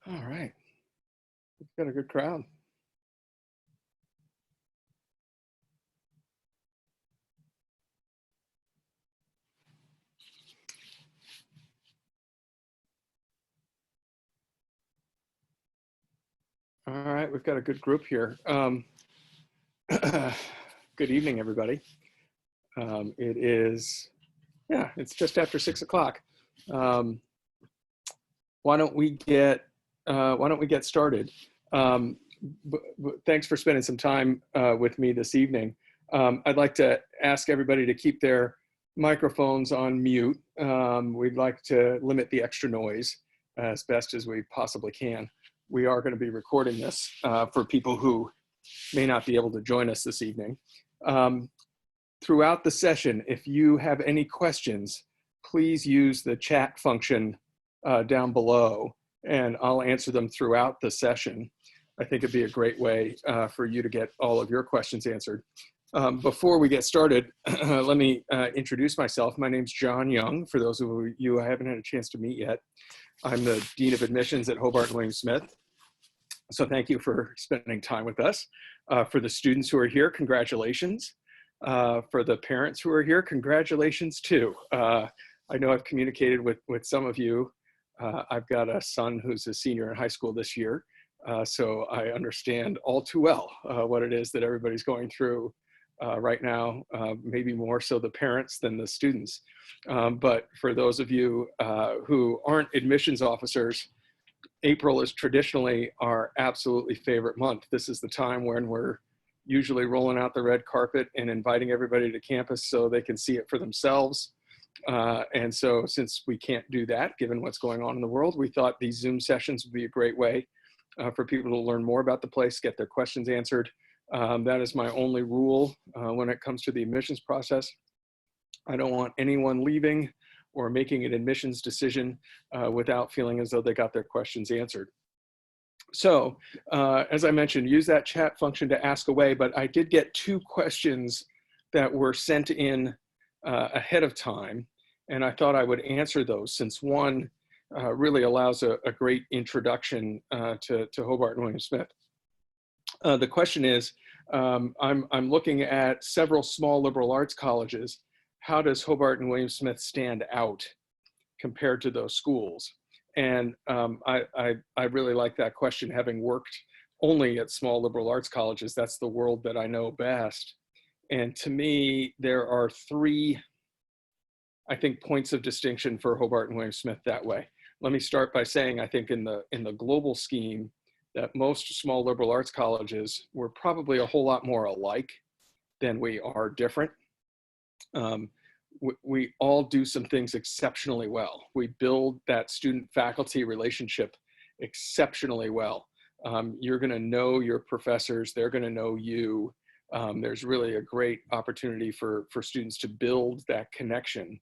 All right, we've got a good crowd. All right, we've got a good group here. Good evening, everybody. It is, it's just after 6 o'clock. Why don't we get started? Thanks for spending some time with me this evening. I'd like to ask everybody to keep their microphones on mute. We'd like to limit the extra noise as best as we possibly can. We are going to be recording this for people who may not be able to join us this evening. Throughout the session, if you have any questions, please use the chat function down below, and I'll answer them throughout the session. I think it'd be a great way for you to get all of your questions answered. Before we get started, let me introduce myself. My name's John Young, for those of you I haven't had a chance to meet yet. I'm the Dean of Admissions at Hobart and William Smith. So thank you for spending time with us. For the students who are here, congratulations. For the parents who are here, congratulations too. I know I've communicated with some of you. I've got a son who's a senior in high school this year, so I understand all too well what it is that everybody's going through right now, maybe more so the parents than the students. But for those of you who aren't admissions officers, April is traditionally our absolutely favorite month. This is the time when we're usually rolling out the red carpet and inviting everybody to campus so they can see it for themselves. And so since we can't do that, given what's going on in the world, we thought these Zoom sessions would be a great way for people to learn more about the place, get their questions answered. That is my only rule when it comes to the admissions process. I don't want anyone leaving or making an admissions decision without feeling as though they got their questions answered. So as I mentioned, use that chat function to ask away, but I did get 2 questions that were sent in ahead of time, and I thought I would answer those since one really allows a great introduction to Hobart and William Smith. The question is, I'm looking at several small liberal arts colleges. How does Hobart and William Smith stand out compared to those schools? And I really like that question, having worked only at small liberal arts colleges. That's the world that I know best. And to me, there are 3, I think, points of distinction for Hobart and William Smith that way. Let me start by saying, I think in the global scheme, that most small liberal arts colleges were probably a whole lot more alike than we are different. We all do some things exceptionally well. We build that student-faculty relationship exceptionally well. You're gonna know your professors, they're gonna know you. There's really a great opportunity for students to build that connection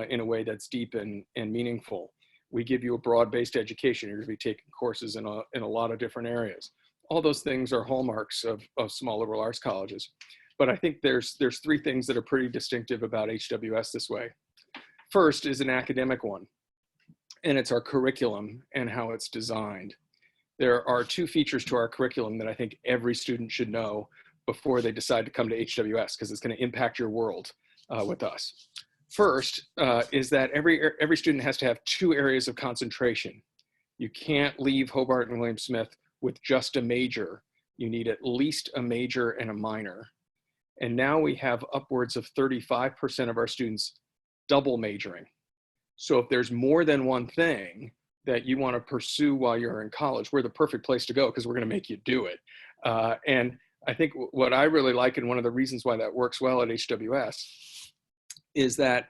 in a way that's deep and meaningful. We give you a broad-based education. You're gonna be taking courses in a lot of different areas. All those things are hallmarks of small liberal arts colleges. But I think there's 3 things that are pretty distinctive about HWS this way. First is an academic one, and it's our curriculum and how it's designed. There are 2 features to our curriculum that I think every student should know before they decide to come to HWS, because it's going to impact your world with us. First is that every student has to have 2 areas of concentration. You can't leave Hobart and William Smith with just a major. You need at least a major and a minor. And now we have upwards of 35% of our students double majoring. So if there's more than one thing that you want to pursue while you're in college, we're the perfect place to go, because we're going to make you do it. And I think what I really like, and one of the reasons why that works well at HWS, is that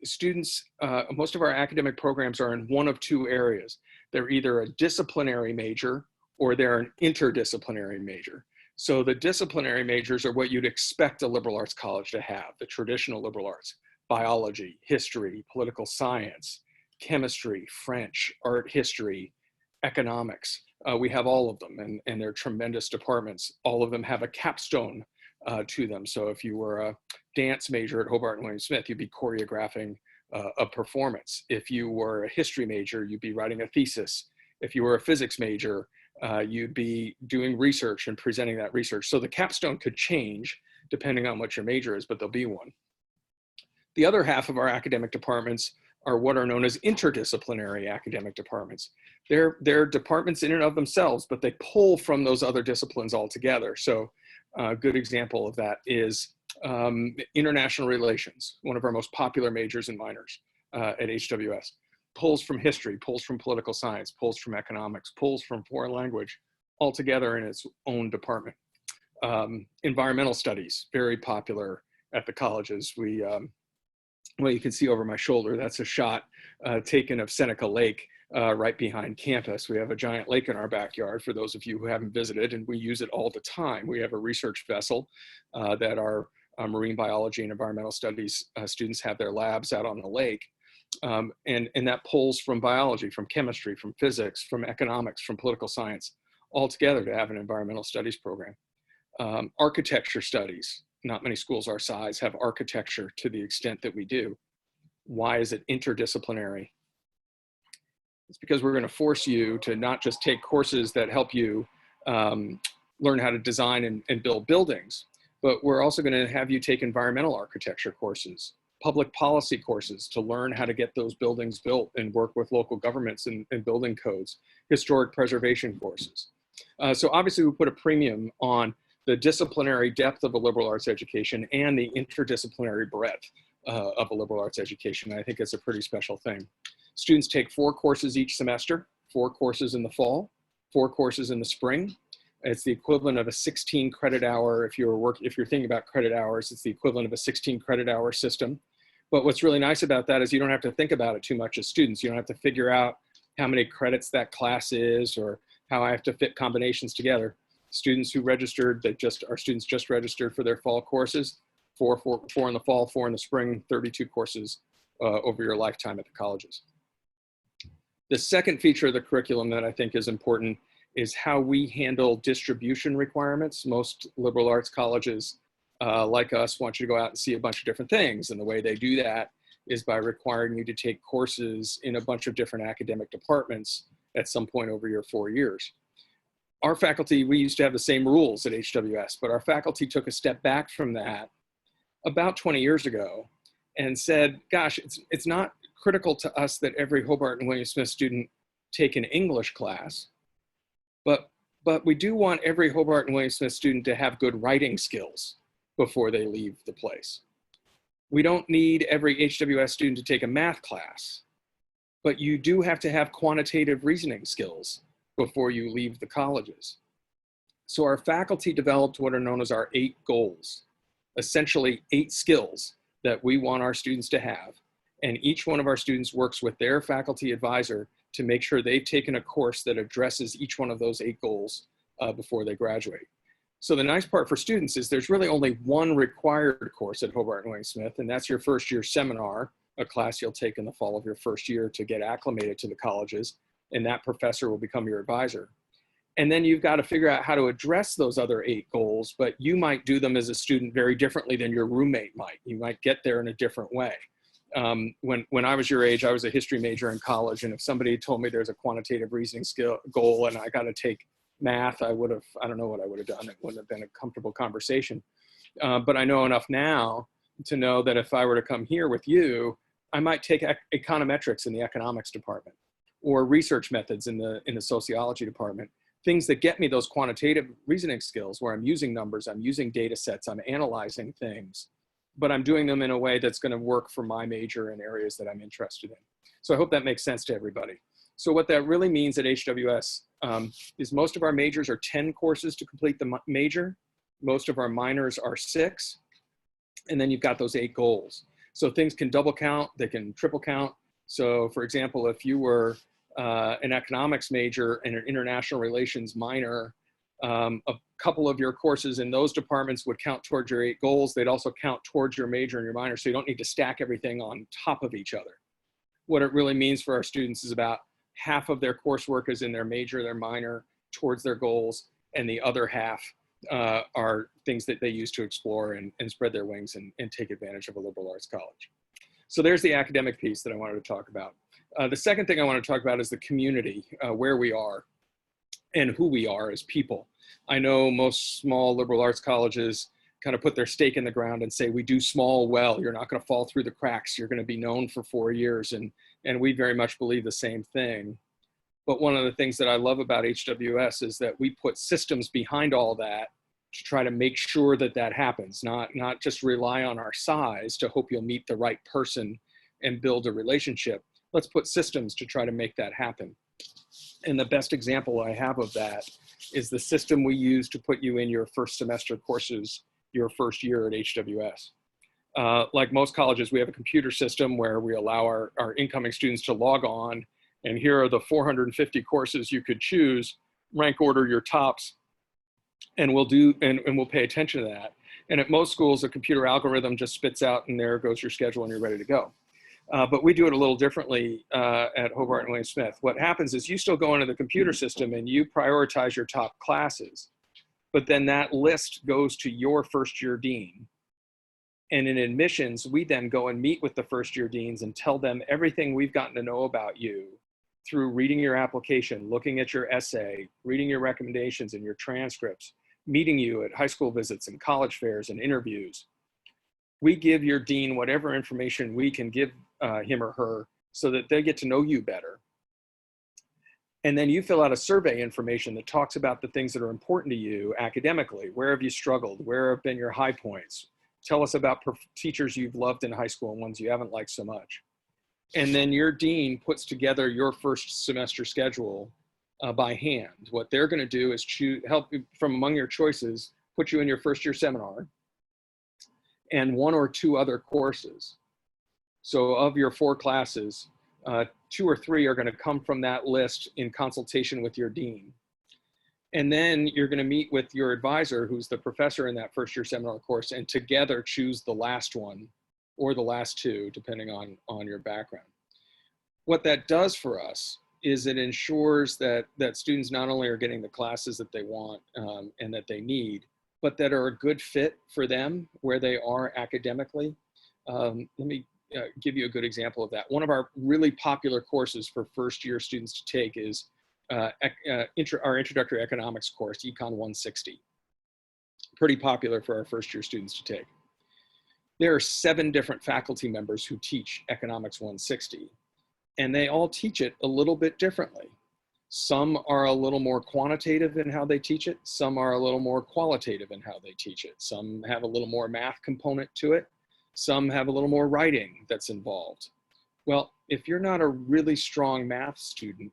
students, most of our academic programs are in one of 2 areas. They're either a disciplinary major or they're an interdisciplinary major. So the disciplinary majors are what you'd expect a liberal arts college to have, the traditional liberal arts: biology, history, political science, chemistry, French, art history, economics. We have all of them, and they're tremendous departments. All of them have a capstone to them. So if you were a dance major at Hobart and William Smith, you'd be choreographing a performance. If you were a history major, you'd be writing a thesis. If you were a physics major, you'd be doing research and presenting that research. So the capstone could change depending on what your major is, but there'll be one. The other half of our academic departments are what are known as interdisciplinary academic departments. They're departments in and of themselves, but they pull from those other disciplines altogether. So a good example of that is international relations, one of our most popular majors and minors at HWS. Pulls from history, pulls from political science, pulls from economics, pulls from foreign language, all together in its own department. Environmental studies, very popular at the colleges. Well, you can see over my shoulder, that's a shot taken of Seneca Lake right behind campus. We have a giant lake in our backyard for those of you who haven't visited, and we use it all the time. We have a research vessel that our marine biology and environmental studies students have their labs out on the lake. And that pulls from biology, from chemistry, from physics, from economics, from political science, all together to have an environmental studies program. Architecture studies, not many schools our size have architecture to the extent that we do. Why is it interdisciplinary? It's because we're going to force you to not just take courses that help you learn how to design and build buildings, but we're also going to have you take environmental architecture courses, public policy courses to learn how to get those buildings built and work with local governments and building codes, historic preservation courses. So obviously we put a premium on the disciplinary depth of a liberal arts education and the interdisciplinary breadth of a liberal arts education. I think it's a pretty special thing. Students take 4 courses each semester, 4 courses in the fall, 4 courses in the spring. It's the equivalent of a 16 credit hour. If you're thinking about credit hours, it's the equivalent of a 16 credit hour system. But what's really nice about that is you don't have to think about it too much as students. You don't have to figure out how many credits that class is or how I have to fit combinations together. Students who registered, our students just registered for their fall courses, 4 in the fall, 4 in the spring, 32 courses over your lifetime at the colleges. The second feature of the curriculum that I think is important is how we handle distribution requirements. Most liberal arts colleges like us want you to go out and see a bunch of different things. And the way they do that is by requiring you to take courses in a bunch of different academic departments at some point over your 4 years. Our faculty, we used to have the same rules at HWS, but our faculty took a step back from that about 20 years ago and said, gosh, it's not critical to us that every Hobart and William Smith student take an English class, but we do want every Hobart and William Smith student to have good writing skills before they leave the place. We don't need every HWS student to take a math class, but you do have to have quantitative reasoning skills before you leave the colleges. So our faculty developed what are known as our 8 goals, essentially 8 skills that we want our students to have. And each one of our students works with their faculty advisor to make sure they've taken a course that addresses each one of those 8 goals before they graduate. So the nice part for students is there's really only one required course at Hobart and William Smith, and that's your first year seminar, a class you'll take in the fall of your first year to get acclimated to the colleges, and that professor will become your advisor. And then you've got to figure out how to address those other 8 goals, but you might do them as a student very differently than your roommate might. You might get there in a different way. When I was your age, I was a history major in college, and if somebody told me there's a quantitative reasoning skill goal and I got to take math, I don't know what I would have done. It wouldn't have been a comfortable conversation. But I know enough now to know that if I were to come here with you, I might take econometrics in the economics department, or research methods in the sociology department, things that get me those quantitative reasoning skills where I'm using numbers, I'm using data sets, I'm analyzing things, but I'm doing them in a way that's going to work for my major and areas that I'm interested in. So I hope that makes sense to everybody. So what that really means at HWS is most of our majors are 10 courses to complete the major. Most of our minors are 6. And then you've got those 8 goals. So things can double count, they can triple count. So for example, if you were an economics major and an international relations minor, a couple of your courses in those departments would count towards your 8 goals. They'd also count towards your major and your minor, so you don't need to stack everything on top of each other. What it really means for our students is about half of their coursework is in their major, their minor, towards their goals, and the other half are things that they use to explore and spread their wings and take advantage of a liberal arts college. So there's the academic piece that I wanted to talk about. The second thing I want to talk about is the community, where we are and who we are as people. I know most small liberal arts colleges kind of put their stake in the ground and say, we do small well, you're not going to fall through the cracks, you're going to be known for 4 years. And we very much believe the same thing. But one of the things that I love about HWS is that we put systems behind all that to try to make sure that that happens, not just rely on our size to hope you'll meet the right person and build a relationship. Let's put systems to try to make that happen. And the best example I have of that is the system we use to put you in your first semester courses your first year at HWS. Like most colleges, we have a computer system where we allow our incoming students to log on, and here are the 450 courses you could choose, rank order your tops, and we'll pay attention to that. And at most schools, a computer algorithm just spits out, and there goes your schedule, and you're ready to go. But we do it a little differently at Hobart and William Smith. What happens is you still go into the computer system and you prioritize your top classes, but then that list goes to your first year dean. And in admissions, we then go and meet with the first year deans and tell them everything we've gotten to know about you through reading your application, looking at your essay, reading your recommendations and your transcripts, meeting you at high school visits and college fairs and interviews. We give your dean whatever information we can give him or her so that they get to know you better. And then you fill out a survey information that talks about the things that are important to you academically. Where have you struggled? Where have been your high points? Tell us about teachers you've loved in high school and ones you haven't liked so much. And then your dean puts together your first semester schedule by hand. What they're going to do is help you from among your choices, put you in your first year seminar and 1 or 2 other courses. So of your 4 classes, 2 or 3 are going to come from that list in consultation with your dean. And then you're going to meet with your advisor, who's the professor in that first year seminar course, and together choose the last one or the last 2, depending on your background. What that does for us is it ensures that students not only are getting the classes that they want and that they need, but that are a good fit for them where they are academically. Let me give you a good example of that. One of our really popular courses for first year students to take is our Introductory Economics course, Econ 160. Pretty popular for our first year students to take. There are 7 different faculty members who teach Economics 160, and they all teach it a little bit differently. Some are a little more quantitative in how they teach it. Some are a little more qualitative in how they teach it. Some have a little more math component to it. Some have a little more writing that's involved. Well, if you're not a really strong math student,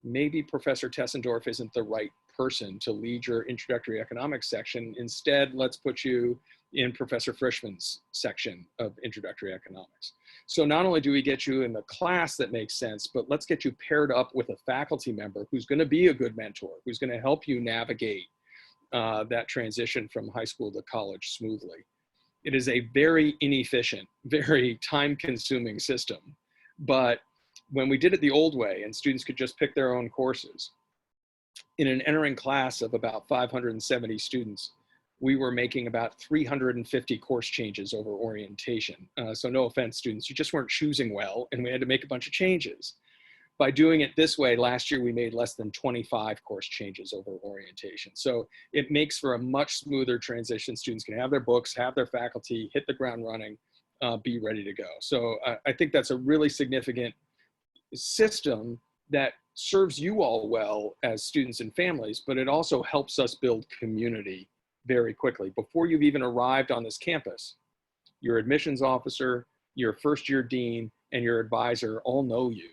maybe Professor Tessendorf isn't the right person to lead your introductory economics section. Instead, let's put you in Professor Frischman's section of introductory economics. So not only do we get you in the class that makes sense, but let's get you paired up with a faculty member who's going to be a good mentor, who's going to help you navigate that transition from high school to college smoothly. It is a very inefficient, very time-consuming system, but when we did it the old way and students could just pick their own courses, in an entering class of about 570 students, we were making about 350 course changes over orientation. So no offense, students, you just weren't choosing well, and we had to make a bunch of changes. By doing it this way, last year we made less than 25 course changes over orientation. So it makes for a much smoother transition. Students can have their books, have their faculty, hit the ground running, be ready to go. So I think that's a really significant system that serves you all well as students and families, but it also helps us build community very quickly. Before you've even arrived on this campus, your admissions officer, your first year dean, and your advisor all know you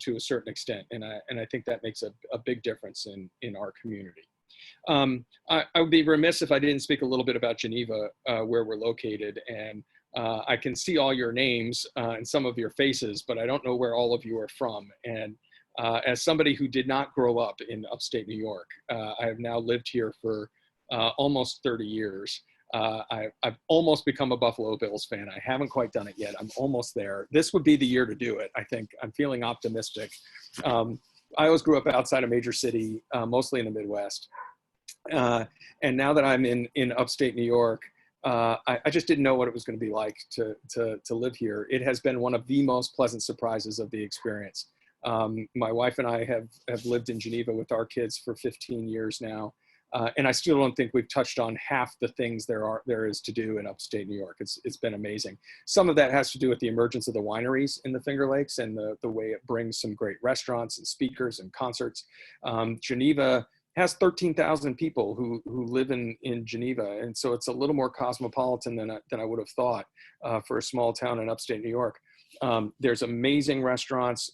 to a certain extent. And I think that makes a big difference in our community. I would be remiss if I didn't speak a little bit about Geneva, where we're located. And I can see all your names and some of your faces, but I don't know where all of you are from. And as somebody who did not grow up in upstate New York, I have now lived here for almost 30 years. I've almost become a Buffalo Bills fan. I haven't quite done it yet. I'm almost there. This would be the year to do it. I think I'm feeling optimistic. I always grew up outside a major city, mostly in the Midwest. And now that I'm in upstate New York, I just didn't know what it was going to be like to live here. It has been one of the most pleasant surprises of the experience. My wife and I have lived in Geneva with our kids for 15 years now. And I still don't think we've touched on half the things there is to do in upstate New York. It's been amazing. Some of that has to do with the emergence of the wineries in the Finger Lakes and the way it brings some great restaurants and speakers and concerts. Geneva has 13,000 people who live in Geneva. And so it's a little more cosmopolitan than I would have thought for a small town in upstate New York. There's amazing restaurants.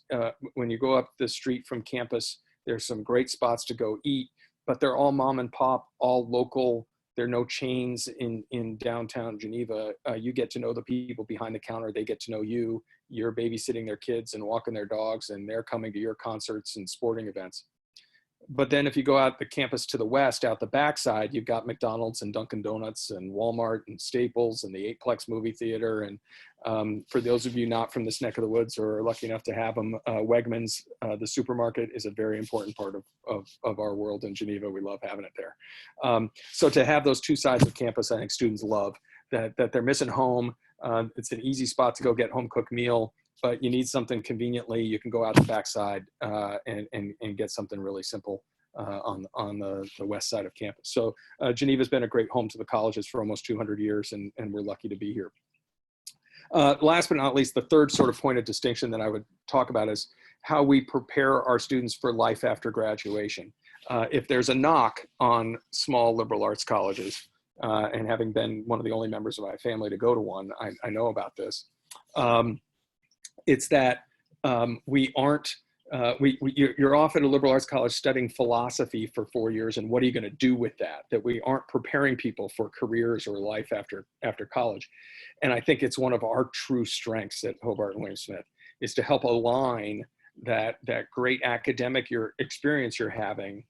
When you go up the street from campus, there's some great spots to go eat, but they're all mom and pop, all local. There are no chains in downtown Geneva. You get to know the people behind the counter. They get to know you. You're babysitting their kids and walking their dogs, and they're coming to your concerts and sporting events. But then if you go out the campus to the west, out the backside, you've got McDonald's and Dunkin' Donuts and Walmart and Staples and the Eightplex movie theater. And for those of you not from this neck of the woods or are lucky enough to have them, Wegmans, the supermarket, is a very important part of our world in Geneva. We love having it there. So to have those two sides of campus, I think students love that they're missing home. It's an easy spot to go get home cooked meal, but you need something conveniently, you can go out the backside and get something really simple on the west side of campus. So Geneva's been a great home to the colleges for almost 200 years, and we're lucky to be here. Last but not least, the third sort of point of distinction that I would talk about is how we prepare our students for life after graduation. If there's a knock on small liberal arts colleges, and having been one of the only members of my family to go to one, I know about this. It's that you're off at a liberal arts college studying philosophy for 4 years, and what are you going to do with that? That we aren't preparing people for careers or life after college. And I think it's one of our true strengths at Hobart and William Smith is to help align that great academic experience you're having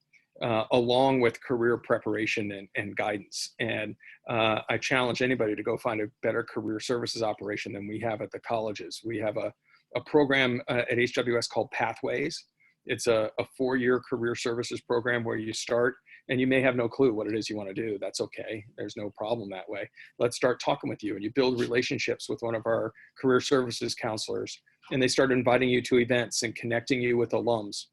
along with career preparation and guidance. And I challenge anybody to go find a better career services operation than we have at the colleges. We have a program at HWS called Pathways. It's a 4-year career services program where you start and you may have no clue what it is you want to do. That's okay. There's no problem that way. Let's start talking with you, and you build relationships with one of our career services counselors, and they start inviting you to events and connecting you with alums.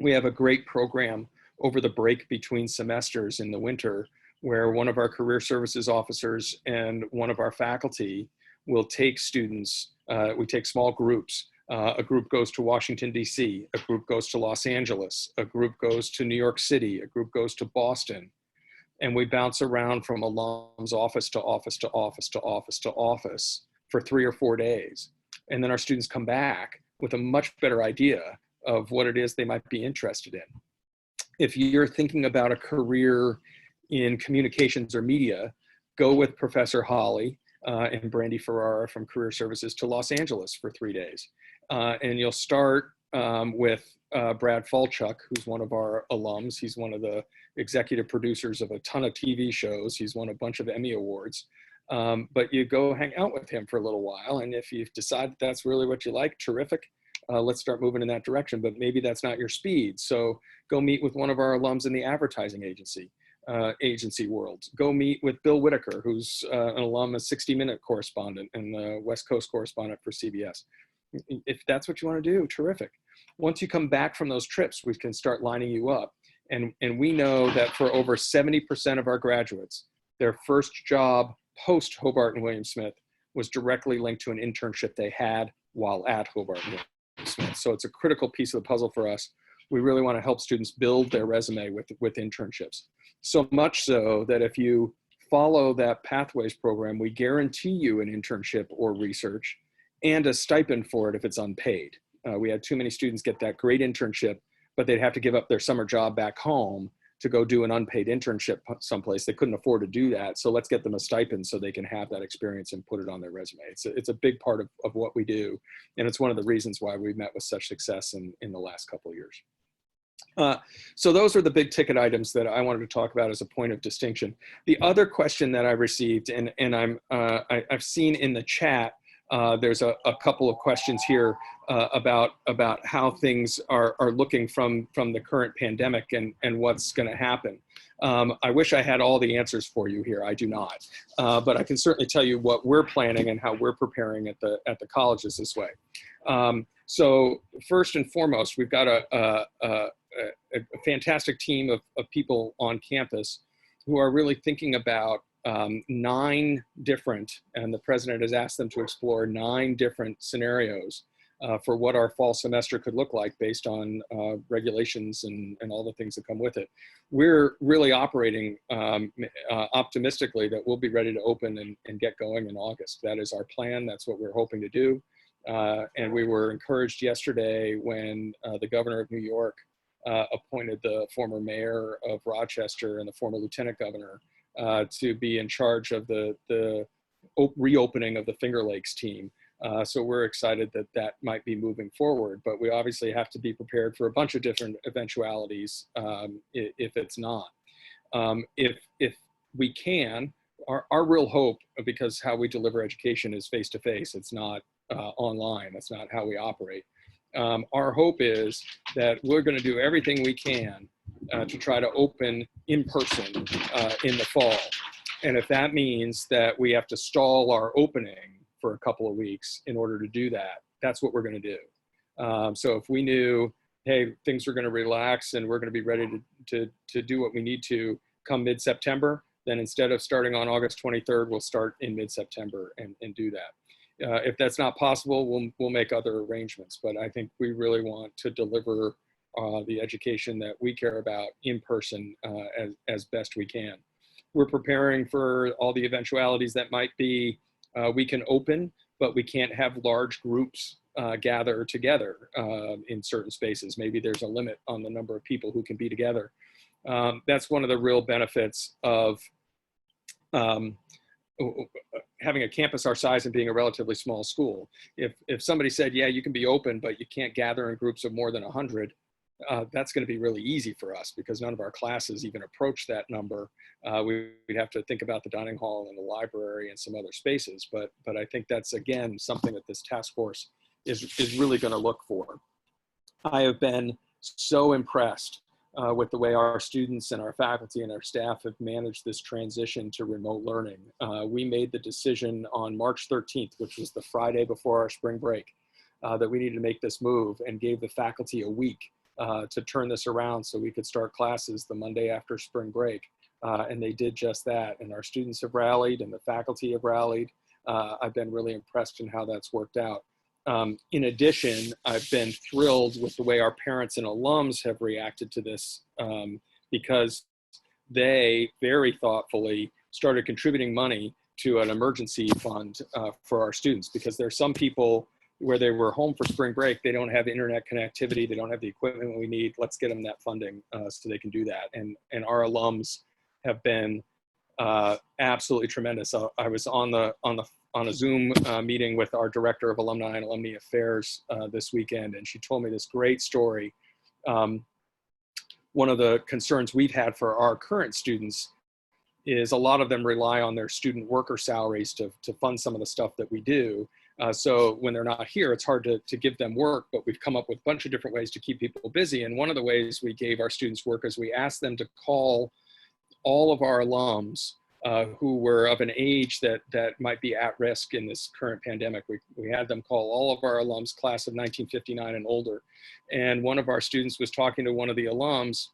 We have a great program over the break between semesters in the winter where one of our career services officers and one of our faculty will take students. We take small groups. A group goes to Washington, D.C., a group goes to Los Angeles, a group goes to New York City, a group goes to Boston. And we bounce around from alum's office to office to office to office to office for 3 or 4 days. And then our students come back with a much better idea of what it is they might be interested in. If you're thinking about a career in communications or media, go with Professor Holly and Brandy Ferrara from Career Services to Los Angeles for 3 days. And you'll start with Brad Falchuk, who's one of our alums. He's one of the executive producers of a ton of TV shows. He's won a bunch of Emmy Awards. But you go hang out with him for a little while. And if you've decided that's really what you like, terrific. Let's start moving in that direction, but maybe that's not your speed. So go meet with one of our alums in the advertising agency world. Go meet with Bill Whitaker, who's an alum, a 60-Minute correspondent and the West Coast correspondent for CBS. If that's what you want to do, terrific. Once you come back from those trips, we can start lining you up. And we know that for over 70% of our graduates, their first job post Hobart and William Smith was directly linked to an internship they had while at Hobart and William Smith. So it's a critical piece of the puzzle for us. We really want to help students build their resume with internships. So much so that if you follow that Pathways program, we guarantee you an internship or research and a stipend for it if it's unpaid. We had too many students get that great internship, but they'd have to give up their summer job back home to go do an unpaid internship someplace. They couldn't afford to do that. So let's get them a stipend so they can have that experience and put it on their resume. It's a big part of what we do. And it's one of the reasons why we've met with such success in the last couple of years. So those are the big ticket items that I wanted to talk about as a point of distinction. The other question that I received, and I've seen in the chat, There's a couple of questions here about how things are looking from the current pandemic and what's going to happen. I wish I had all the answers for you here. I do not, but I can certainly tell you what we're planning and how we're preparing at the colleges this way. So first and foremost, we've got a fantastic team of people on campus who are really thinking about 9 different, and the president has asked them to explore 9 different scenarios for what our fall semester could look like based on regulations and all the things that come with it. We're really operating optimistically that we'll be ready to open and get going in August. That is our plan. That's what we're hoping to do. And we were encouraged yesterday when the governor of New York appointed the former mayor of Rochester and the former lieutenant governor to be in charge of the reopening of the Finger Lakes team. So we're excited that that might be moving forward, but we obviously have to be prepared for a bunch of different eventualities if it's not. If we can, our real hope, because how we deliver education is face-to-face, it's not online, that's not how we operate. Our hope is that we're going to do everything we can to try to open in person in the fall. And if that means that we have to stall our opening for a couple of weeks in order to do that, that's what we're going to do. So if we knew, hey, things are going to relax and we're going to be ready to do what we need to come mid-September, then instead of starting on August 23rd, we'll start in mid-September and do that. If that's not possible, we'll make other arrangements. But I think we really want to deliver the education that we care about in person as best we can. We're preparing for all the eventualities that might be. We can open, but we can't have large groups gather together in certain spaces. Maybe there's a limit on the number of people who can be together. That's one of the real benefits of having a campus our size and being a relatively small school. If somebody said, yeah, you can be open, but you can't gather in groups of more than 100, that's going to be really easy for us because none of our classes even approach that number. We'd have to think about the dining hall and the library and some other spaces, but I think that's, again, something that this task force is really going to look for. I have been so impressed with the way our students and our faculty and our staff have managed this transition to remote learning. We made the decision on March 13th, which was the Friday before our spring break, that we needed to make this move and gave the faculty a week to turn this around so we could start classes the Monday after spring break. And they did just that. And our students have rallied and the faculty have rallied. I've been really impressed in how that's worked out. In addition, I've been thrilled with the way our parents and alums have reacted to this because they very thoughtfully started contributing money to an emergency fund for our students, because there are some people where they were home for spring break, they don't have internet connectivity, they don't have the equipment we need. Let's get them that funding so they can do that. And our alums have been absolutely tremendous. I was on a Zoom meeting with our director of alumni and alumni affairs this weekend, and she told me this great story. One of the concerns we've had for our current students is a lot of them rely on their student worker salaries to fund some of the stuff that we do. So when they're not here, it's hard to give them work, but we've come up with a bunch of different ways to keep people busy. And one of the ways we gave our students work is we asked them to call all of our alums who were of an age that might be at risk in this current pandemic. We had them call all of our alums, class of 1959 and older. And one of our students was talking to one of the alums,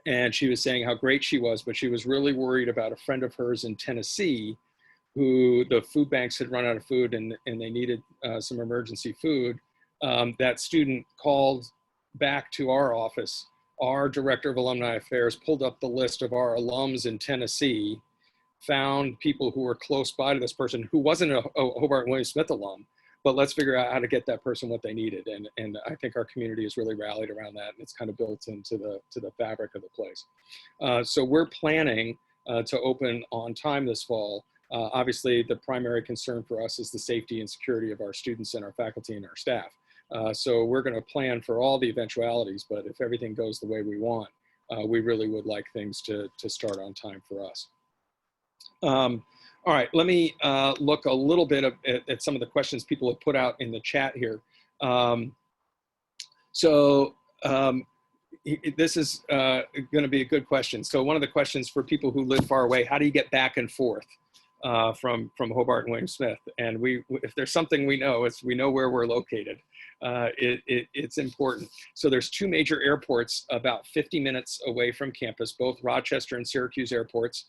and she was saying how great she was, but she was really worried about a friend of hers in Tennessee who the food banks had run out of food and they needed some emergency food. That student called back to our office. Our director of alumni affairs pulled up the list of our alums in Tennessee, found people who were close by to this person who wasn't a Hobart and William Smith alum, but let's figure out how to get that person what they needed. And I think our community has really rallied around that, and it's kind of built into the fabric of the place. So we're planning to open on time this fall. Obviously, the primary concern for us is the safety and security of our students and our faculty and our staff. So we're going to plan for all the eventualities, but if everything goes the way we want, we really would like things to start on time for us. All right, let me look a little bit at some of the questions people have put out in the chat here. This is going to be a good question. So one of the questions for people who live far away, how do you get back and forth from Hobart and William Smith? And if there's something we know, it's we know where we're located. It's important. So there's two major airports about 50 minutes away from campus, both Rochester and Syracuse airports.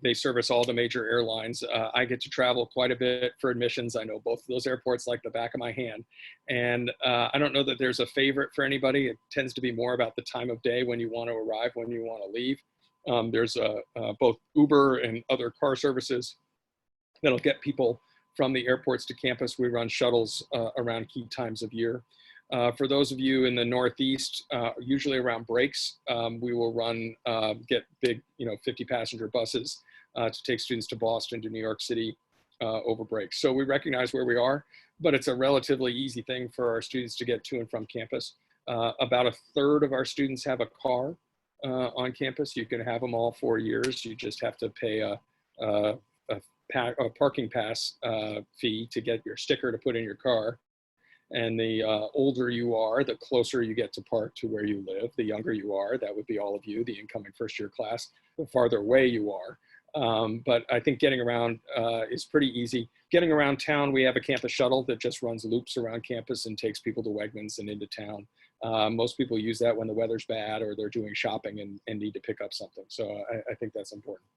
They service all the major airlines. I get to travel quite a bit for admissions. I know both of those airports like the back of my hand. And I don't know that there's a favorite for anybody. It tends to be more about the time of day when you want to arrive, when you want to leave. There's both Uber and other car services that'll get people from the airports to campus. We run shuttles around key times of year. For those of you in the Northeast, usually around breaks, we will get big, 50 passenger buses to take students to Boston, to New York City over breaks. So we recognize where we are, but it's a relatively easy thing for our students to get to and from campus. About a third of our students have a car on campus. You can have them all 4 years. You just have to pay a parking pass fee to get your sticker to put in your car. And the older you are, the closer you get to park to where you live. The younger you are, that would be all of you, the incoming first year class, the farther away you are. But I think getting around is pretty easy. Getting around town, we have a campus shuttle that just runs loops around campus and takes people to Wegmans and into town. Most people use that when the weather's bad or they're doing shopping and need to pick up something. So I think that's important.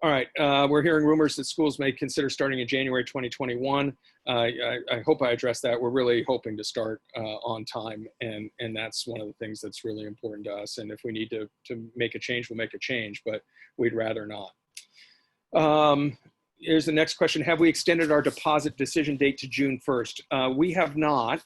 All right, we're hearing rumors that schools may consider starting in January 2021. I hope I addressed that. We're really hoping to start on time, and that's one of the things that's really important to us. And if we need to make a change, we'll make a change, but we'd rather not. Here's the next question. Have we extended our deposit decision date to June 1st? We have not.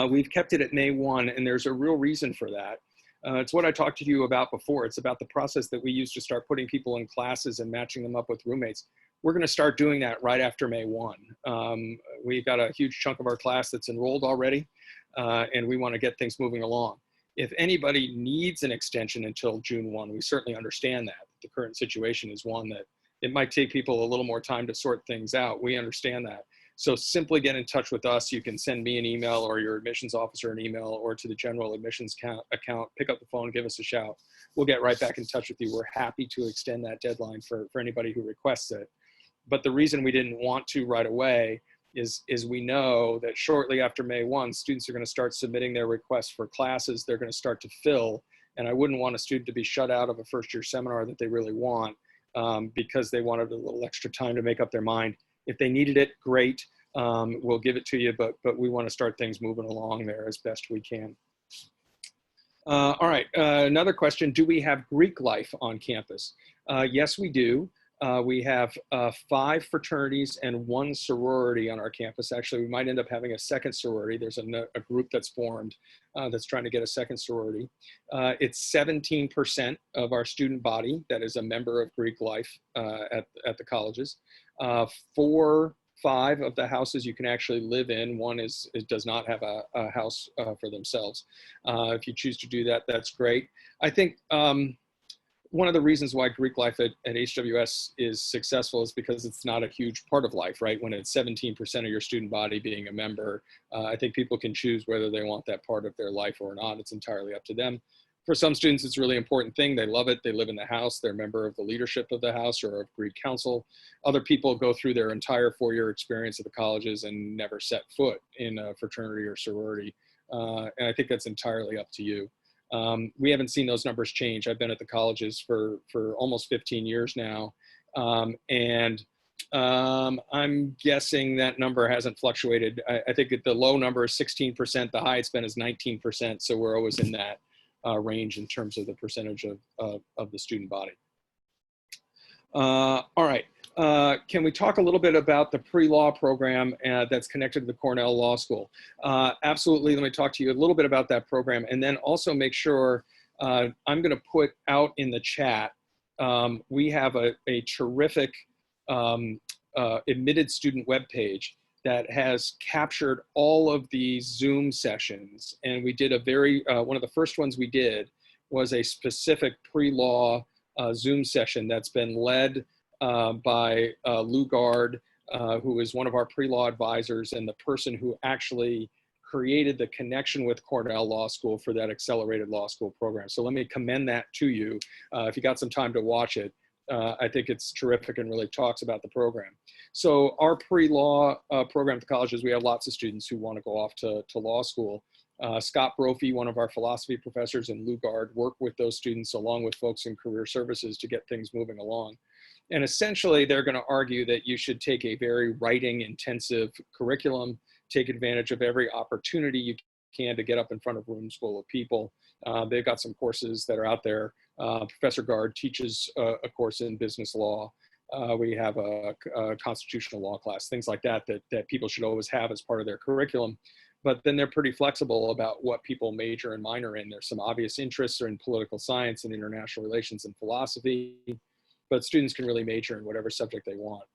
We've kept it at May 1, and there's a real reason for that. It's what I talked to you about before. It's about the process that we use to start putting people in classes and matching them up with roommates. We're going to start doing that right after May 1. We've got a huge chunk of our class that's enrolled already, and we want to get things moving along. If anybody needs an extension until June 1, we certainly understand that. The current situation is one that it might take people a little more time to sort things out. We understand that. So simply get in touch with us. You can send me an email or your admissions officer an email or to the general admissions account, pick up the phone, give us a shout. We'll get right back in touch with you. We're happy to extend that deadline for anybody who requests it. But the reason we didn't want to right away is we know that shortly after May 1, students are going to start submitting their requests for classes. They're going to start to fill. And I wouldn't want a student to be shut out of a first year seminar that they really want because they wanted a little extra time to make up their mind. If they needed it, great. We'll give it to you, but we want to start things moving along there as best we can. All right, another question. Do we have Greek life on campus? Yes, we do. We have 5 fraternities and 1 sorority on our campus. Actually, we might end up having a second sorority. There's a group that's formed that's trying to get a second sorority. It's 17% of our student body that is a member of Greek life at the colleges. 5 of the houses you can actually live in. 1 does not have a house for themselves. If you choose to do that, that's great. I think one of the reasons why Greek life at HWS is successful is because it's not a huge part of life, right? When it's 17% of your student body being a member, I think people can choose whether they want that part of their life or not. It's entirely up to them. For some students, it's a really important thing. They love it. They live in the house. They're a member of the leadership of the house or of Greek council. Other people go through their entire 4-year experience at the colleges and never set foot in a fraternity or sorority. And I think that's entirely up to you. We haven't seen those numbers change. I've been at the colleges for almost 15 years now. I'm guessing that number hasn't fluctuated. I think that the low number is 16%. The high it's been is 19%. So we're always in that range in terms of the percentage of the student body. All right. Can we talk a little bit about the pre-law program that's connected to the Cornell Law School? Absolutely. Let me talk to you a little bit about that program, and then also make sure I'm going to put out in the chat. We have a terrific admitted student webpage that has captured all of these Zoom sessions. And we did a one of the first ones we did was a specific pre-law Zoom session that's been led by Lou Gard, who is one of our pre-law advisors and the person who actually created the connection with Cornell Law School for that accelerated law school program. So let me commend that to you. If you got some time to watch it, I think it's terrific and really talks about the program. So our pre-law program at the colleges, we have lots of students who want to go off to law school. Scott Brophy, one of our philosophy professors, and Lou Gard work with those students along with folks in career services to get things moving along. And essentially, they're going to argue that you should take a very writing intensive curriculum, take advantage of every opportunity you can to get up in front of rooms full of people. They've got some courses that are out there. Professor Gard teaches a course in business law. We have a constitutional law class, things like that, that people should always have as part of their curriculum. But then they're pretty flexible about what people major and minor in. There's some obvious interests in political science and international relations and philosophy, but students can really major in whatever subject they want.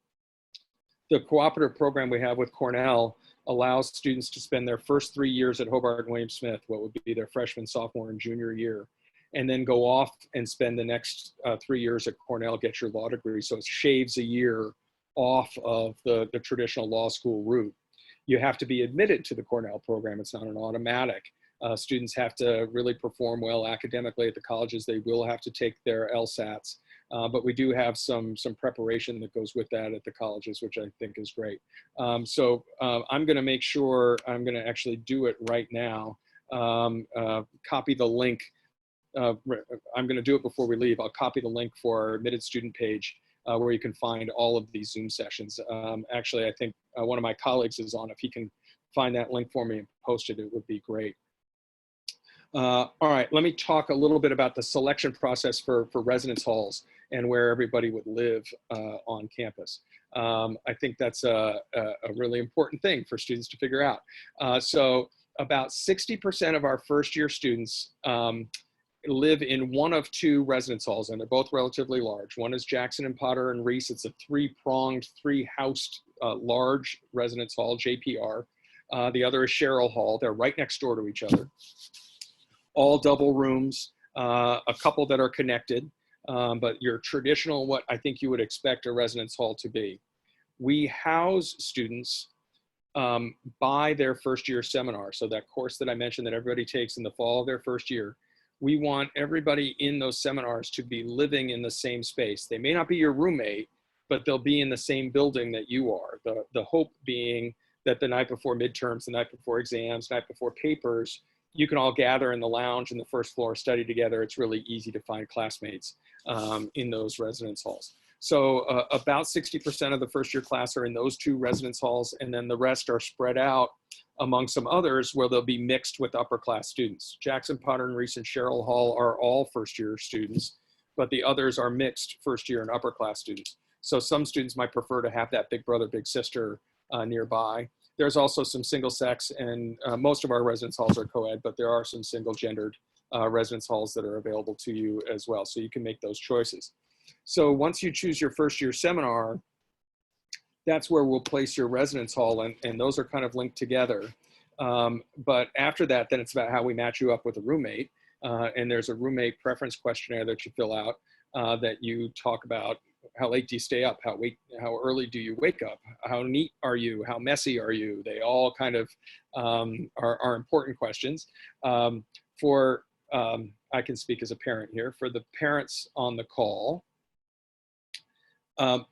The cooperative program we have with Cornell allows students to spend their first 3 years at Hobart and William Smith, what would be their freshman, sophomore, and junior year, and then go off and spend the next 3 years at Cornell, get your law degree. So it shaves a year off of the traditional law school route. You have to be admitted to the Cornell program. It's not an automatic. Students have to really perform well academically at the colleges. They will have to take their LSATs, but we do have some preparation that goes with that at the colleges, which I think is great. So I'm gonna make sure, I'm gonna actually do it right now. Copy the link. I'm gonna do it before we leave. I'll copy the link for our admitted student page where you can find all of these Zoom sessions. Actually, I think one of my colleagues is on. If he can find that link for me and post it, it would be great. All right, let me talk a little bit about the selection process for residence halls and where everybody would live on campus. I think that's a really important thing for students to figure out. So about 60% of our first year students live in one of two residence halls, and they're both relatively large. One is Jackson and Potter and Reese. It's a three-pronged, three-housed large residence hall, JPR. The other is Sherrill Hall. They're right next door to each other. All double rooms, a couple that are connected, but your traditional, what I think you would expect a residence hall to be. We house students by their first year seminar. So that course that I mentioned that everybody takes in the fall of their first year, we want everybody in those seminars to be living in the same space. They may not be your roommate, but they'll be in the same building that you are. The hope being that the night before midterms, the night before exams, the night before papers, you can all gather in the lounge in the first floor, study together. It's really easy to find classmates in those residence halls. So about 60% of the first year class are in those two residence halls, and then the rest are spread out among some others where they'll be mixed with upper class students. Jackson, Potter, and Reese and Sherrill Hall are all first year students, but the others are mixed first year and upper class students. So some students might prefer to have that big brother, big sister nearby. There's also some single sex, and most of our residence halls are co-ed, but there are some single gendered residence halls that are available to you as well. So you can make those choices. So once you choose your first year seminar, that's where we'll place your residence hall, and those are kind of linked together. But after that, then it's about how we match you up with a roommate. And there's a roommate preference questionnaire that you fill out that you talk about how late do you stay up, how early do you wake up, how neat are you, how messy are you. They all kind of are important questions. I can speak as a parent here. For the parents on the call,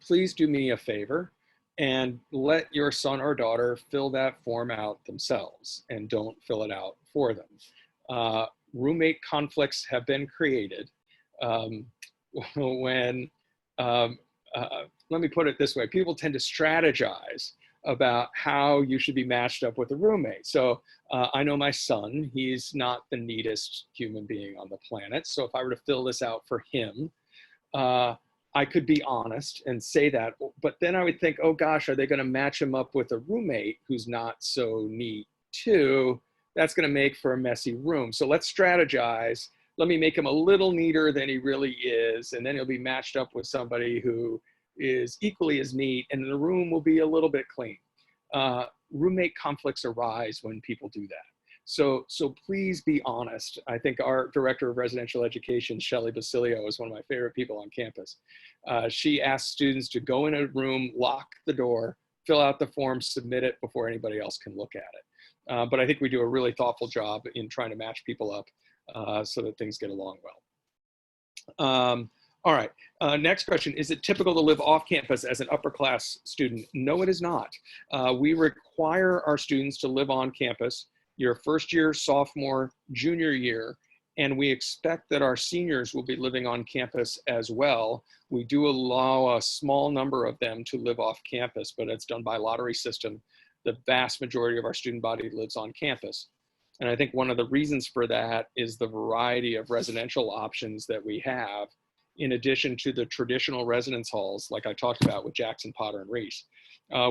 please do me a favor and let your son or daughter fill that form out themselves and don't fill it out for them. Roommate conflicts have been created when, let me put it this way, people tend to strategize about how you should be matched up with a roommate. So I know my son, he's not the neatest human being on the planet. So if I were to fill this out for him, I could be honest and say that, but then I would think, oh gosh, are they gonna match him up with a roommate who's not so neat too? That's gonna make for a messy room. So let's strategize. Let me make him a little neater than he really is, and then he'll be matched up with somebody who is equally as neat, and the room will be a little bit clean. Roommate conflicts arise when people do that. So please be honest. I think our Director of Residential Education, Shelley Basilio, is one of my favorite people on campus. She asks students to go in a room, lock the door, fill out the form, submit it before anybody else can look at it. But I think we do a really thoughtful job in trying to match people up so that things get along well. All right, next question. Is it typical to live off campus as an upper class student? No, it is not. We require our students to live on campus your first year, sophomore, junior year, and we expect that our seniors will be living on campus as well. We do allow a small number of them to live off campus, but it's done by lottery system. The vast majority of our student body lives on campus. And I think one of the reasons for that is the variety of residential options that we have, in addition to the traditional residence halls, like I talked about with Jackson, Potter, and Reese.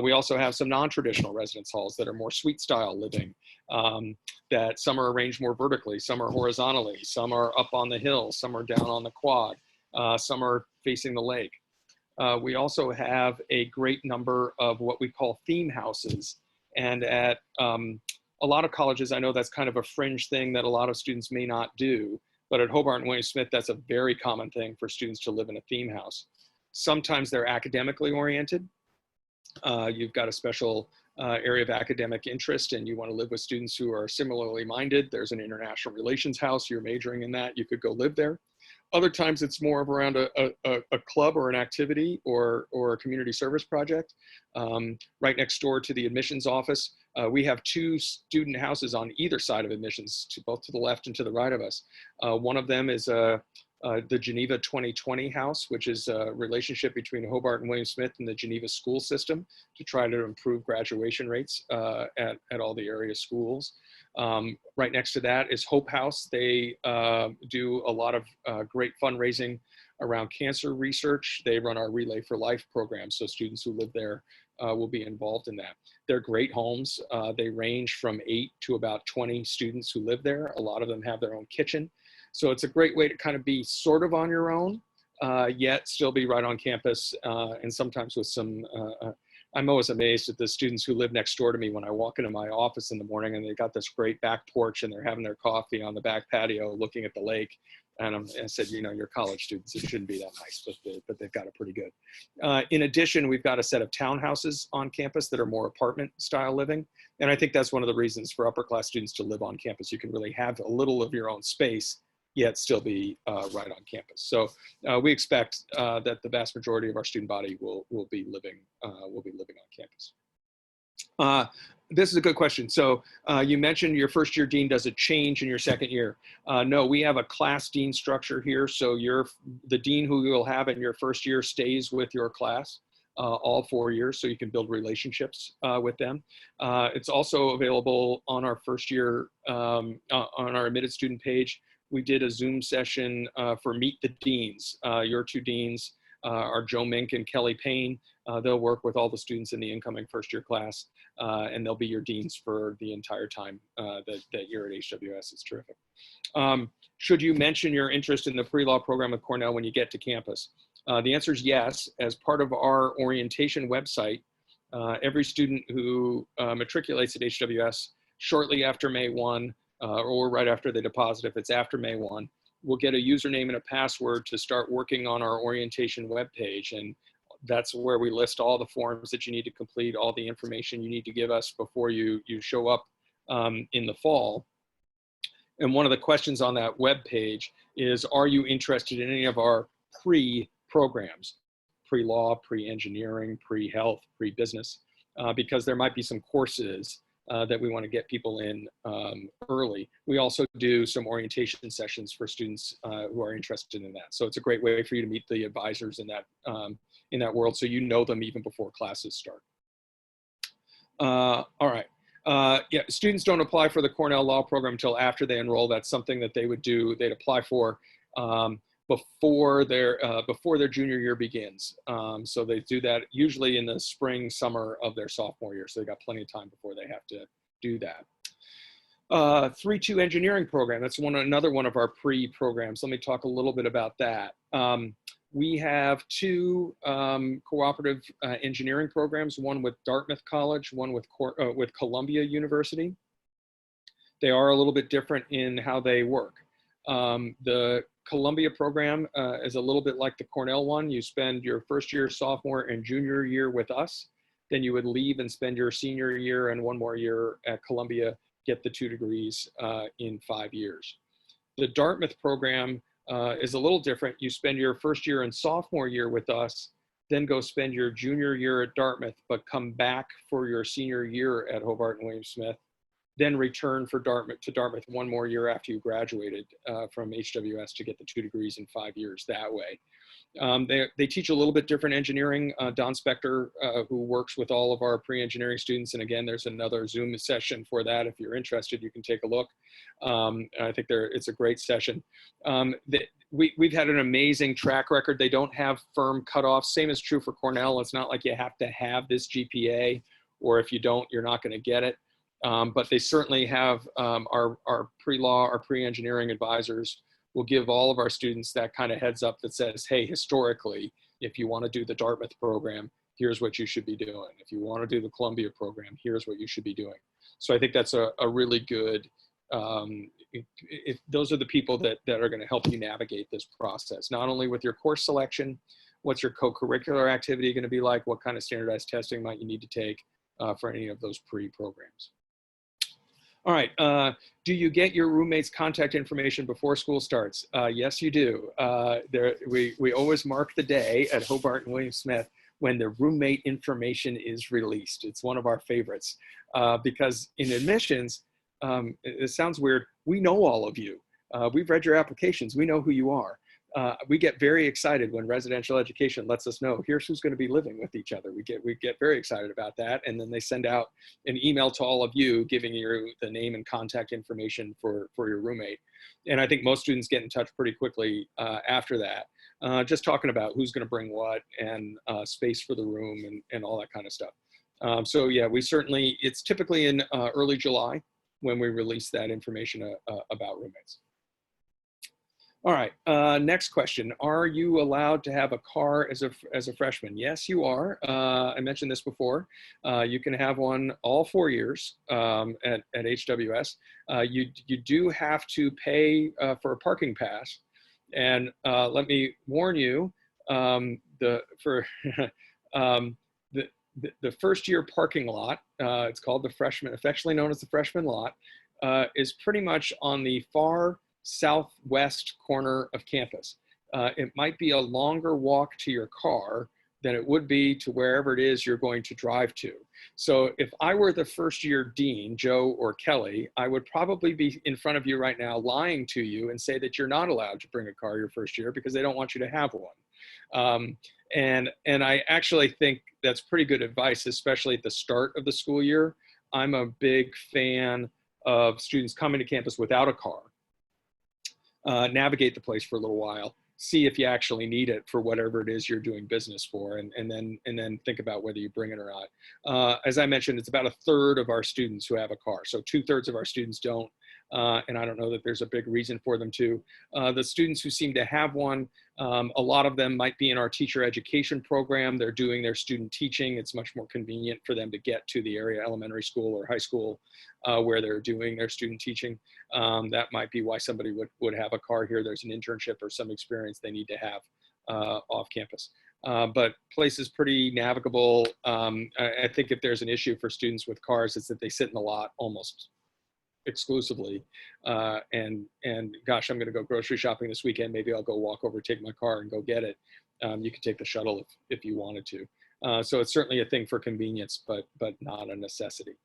We also have some non-traditional residence halls that are more suite style living, that some are arranged more vertically, some are horizontally, some are up on the hill, some are down on the quad, some are facing the lake. We also have a great number of what we call theme houses. And at a lot of colleges, I know that's kind of a fringe thing that a lot of students may not do. But at Hobart and William Smith, that's a very common thing for students to live in a theme house. Sometimes they're academically oriented. You've got a special area of academic interest and you want to live with students who are similarly minded. There's an international relations house, you're majoring in that, you could go live there. Other times it's more of around a club or an activity or a community service project. Right next door to the admissions office, we have two student houses on either side of admissions, both to the left and to the right of us. One of them is the Geneva 2020 house, which is a relationship between Hobart and William Smith and the Geneva school system to try to improve graduation rates at all the area schools. Right next to that is Hope House. They do a lot of great fundraising around cancer research. They run our Relay for Life program, so students who live there will be involved in that. They're great homes. They range from 8 to about 20 students who live there. A lot of them have their own kitchen. So it's a great way to kind of be sort of on your own, yet still be right on campus, and sometimes with some, I'm always amazed at the students who live next door to me when I walk into my office in the morning and they got this great back porch and they're having their coffee on the back patio looking at the lake. And I said, you know, you're college students, it shouldn't be that nice, but they've got it pretty good. In addition, we've got a set of townhouses on campus that are more apartment style living. And I think that's one of the reasons for upper class students to live on campus. You can really have a little of your own space, yet still be right on campus. So we expect that the vast majority of our student body will be living on campus. This is a good question. So you mentioned your first year dean. Does it change in your second year? No, we have a class dean structure here. So the dean who you'll have in your first year stays with your class all 4 years, so you can build relationships with them. It's also available on our first year, on our admitted student page. We did a Zoom session for Meet the Deans. Your two deans are Joe Mink and Kelly Payne. They'll work with all the students in the incoming first year class, and they'll be your deans for the entire time that you're at HWS. It's terrific. Should you mention your interest in the pre-law program at Cornell when you get to campus? The answer is yes. As part of our orientation website, every student who matriculates at HWS shortly after May 1, or right after they deposit, if it's after May 1, we'll get a username and a password to start working on our orientation webpage. And that's where we list all the forms that you need to complete, all the information you need to give us before you show up in the fall. And one of the questions on that webpage is, are you interested in any of our pre-programs? Pre-law, pre-engineering, pre-health, pre-business, because there might be some courses that we want to get people in early. We also do some orientation sessions for students who are interested in that. So it's a great way for you to meet the advisors in that world, so you know them even before classes start. All right. Yeah, students don't apply for the Cornell Law Program until after they enroll. That's something that they would do. They'd apply for before their junior year begins. So they do that usually in the spring, summer of their sophomore year. So they got plenty of time before they have to do that. 3-2 engineering program. That's another one of our pre-programs. Let me talk a little bit about that. We have 2 cooperative engineering programs, one with Dartmouth College, one with Columbia University. They are a little bit different in how they work. The Columbia program is a little bit like the Cornell one. You spend your first year, sophomore, and junior year with us. Then you would leave and spend your senior year and one more year at Columbia, get the 2 degrees in 5 years. The Dartmouth program is a little different. You spend your first year and sophomore year with us, then go spend your junior year at Dartmouth, but come back for your senior year at Hobart and William Smith, then return for Dartmouth one more year after you graduated from HWS to get the 2 degrees in 5 years that way. They teach a little bit different engineering. Don Spector, who works with all of our pre-engineering students, and again, there's another Zoom session for that. If you're interested, you can take a look. I think it's a great session. We've had an amazing track record. They don't have firm cutoffs. Same is true for Cornell. It's not like you have to have this GPA, or if you don't, you're not going to get it. But they certainly have our pre-law, our pre-engineering advisors will give all of our students that kind of heads up that says, hey, historically, if you want to do the Dartmouth program, here's what you should be doing. If you want to do the Columbia program, here's what you should be doing. So I think that's a really good, those are the people that are going to help you navigate this process, not only with your course selection, what's your co-curricular activity going to be like, what kind of standardized testing might you need to take for any of those pre-programs. All right, do you get your roommate's contact information before school starts? Yes, you do. We always mark the day at Hobart and William Smith when the roommate information is released. It's one of our favorites because in admissions, it sounds weird, we know all of you. We've read your applications, we know who you are. We get very excited when residential education lets us know, here's who's going to be living with each other. We get very excited about that. And then they send out an email to all of you giving you the name and contact information for your roommate. And I think most students get in touch pretty quickly after that, just talking about who's going to bring what and space for the room and all that kind of stuff. So yeah, it's typically in early July when we release that information about roommates. All right, next question. Are you allowed to have a car as a freshman? Yes, you are. I mentioned this before. You can have one all 4 years at HWS. You do have to pay for a parking pass. And let me warn you, the first year parking lot, it's called the freshman, affectionately known as the freshman lot, is pretty much on the far southwest corner of campus. It might be a longer walk to your car than it would be to wherever it is you're going to drive to. So if I were the first year dean, Joe or Kelly, I would probably be in front of you right now lying to you and say that you're not allowed to bring a car your first year because they don't want you to have one. And I actually think that's pretty good advice, especially at the start of the school year. I'm a big fan of students coming to campus without a car. Navigate the place for a little while, see if you actually need it for whatever it is you're doing business for, and then think about whether you bring it or not. As I mentioned, it's about 1/3 of our students who have a car, so 2/3 of our students don't, and I don't know that there's a big reason for them to. The students who seem to have one, a lot of them might be in our teacher education program. They're doing their student teaching. It's much more convenient for them to get to the area elementary school or high school where they're doing their student teaching. That might be why somebody would have a car here. There's an internship or some experience they need to have off campus. But place is pretty navigable. I think if there's an issue for students with cars, it's that they sit in the lot almost exclusively. And gosh, I'm going to go grocery shopping this weekend. Maybe I'll go walk over, take my car and go get it. You can take the shuttle if you wanted to. So it's certainly a thing for convenience, but not a necessity.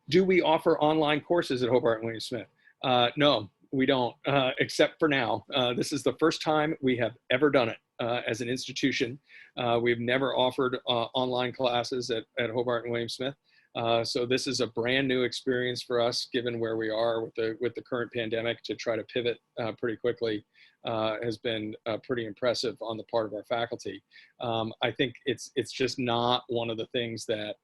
Do we offer online courses at Hobart and William Smith? No, we don't, except for now. This is the first time we have ever done it as an institution. We've never offered online classes at Hobart and William Smith. So this is a brand new experience for us, given where we are with the current pandemic. To try to pivot pretty quickly has been pretty impressive on the part of our faculty. I think it's just not one of the things that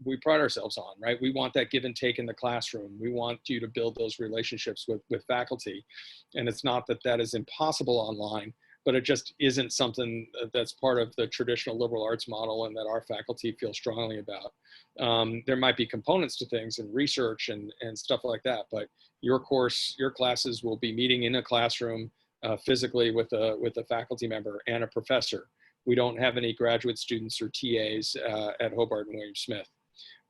we pride ourselves on, right? We want that give and take in the classroom. We want you to build those relationships with faculty. And it's not that that is impossible online, but it just isn't something that's part of the traditional liberal arts model and that our faculty feel strongly about. There might be components to things and research and stuff like that, but your classes will be meeting in a classroom physically with a faculty member and a professor. We don't have any graduate students or TAs at Hobart and William Smith.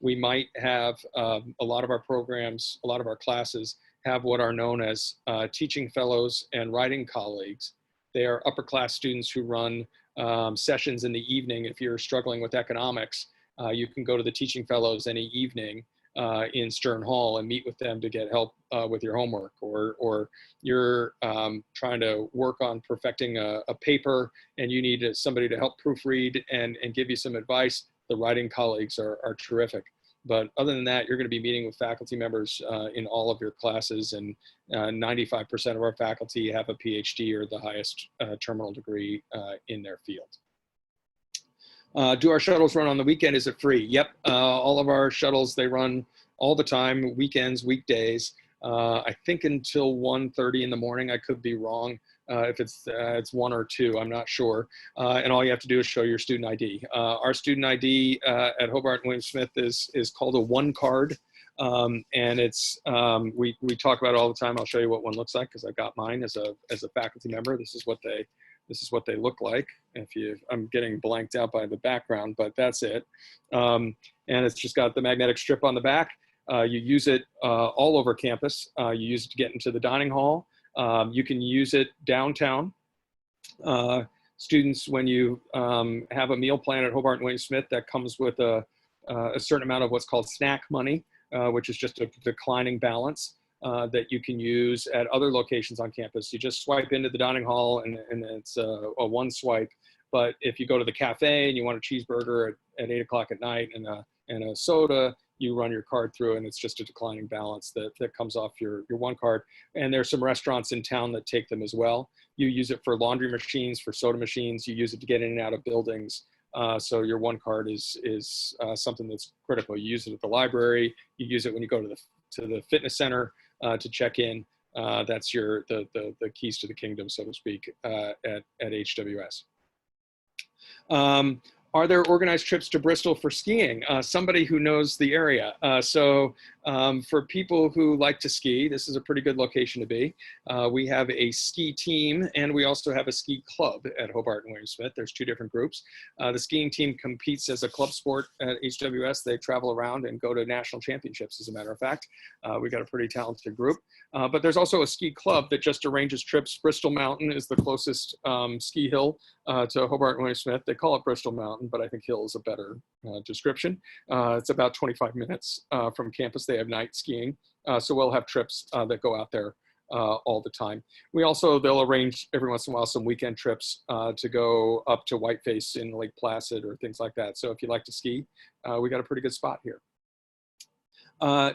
We might have a lot of our programs, a lot of our classes have what are known as teaching fellows and writing colleagues. They are upper class students who run sessions in the evening. If you're struggling with economics, you can go to the teaching fellows any evening in Stern Hall and meet with them to get help with your homework, or you're trying to work on perfecting a paper and you need somebody to help proofread and give you some advice. The writing colleagues are terrific. But other than that, you're going to be meeting with faculty members in all of your classes, and 95% of our faculty have a PhD or the highest terminal degree in their field. Do our shuttles run on the weekend? Is it free? Yep, all of our shuttles, they run all the time, weekends, weekdays. I think until 1:30 in the morning. I could be wrong. If it's 1 or 2, I'm not sure. And all you have to do is show your student ID. Our student ID at Hobart and William Smith is called a one card. And it's, we talk about it all the time. I'll show you what one looks like because I got mine as a faculty member. This is what they look like. I'm getting blanked out by the background, but that's it. And it's just got the magnetic strip on the back. You use it all over campus. You use it to get into the dining hall. You can use it downtown. Students, when you have a meal plan at Hobart and William Smith, that comes with a certain amount of what's called snack money, which is just a declining balance that you can use at other locations on campus. You just swipe into the dining hall and it's a one swipe. But if you go to the cafe and you want a cheeseburger at 8 o'clock at night and a soda, you run your card through and it's just a declining balance that comes off your one card. And there's some restaurants in town that take them as well. You use it for laundry machines, for soda machines. You use it to get in and out of buildings. So your one card is something that's critical. You use it at the library. You use it when you go to the fitness center to check in. That's the keys to the kingdom, so to speak, at HWS. Are there organized trips to Bristol for skiing? Somebody who knows the area. So for people who like to ski, this is a pretty good location to be. We have a ski team and we also have a ski club at Hobart and William Smith. There's 2 different groups. The skiing team competes as a club sport at HWS. They travel around and go to national championships, as a matter of fact. We've got a pretty talented group. But there's also a ski club that just arranges trips. Bristol Mountain is the closest ski hill to Hobart and William Smith. They call it Bristol Mountain, but I think hill is a better description. It's about 25 minutes from campus. They have night skiing. So we'll have trips that go out there all the time. They'll arrange every once in a while some weekend trips to go up to Whiteface in Lake Placid or things like that. So if you like to ski, we got a pretty good spot here.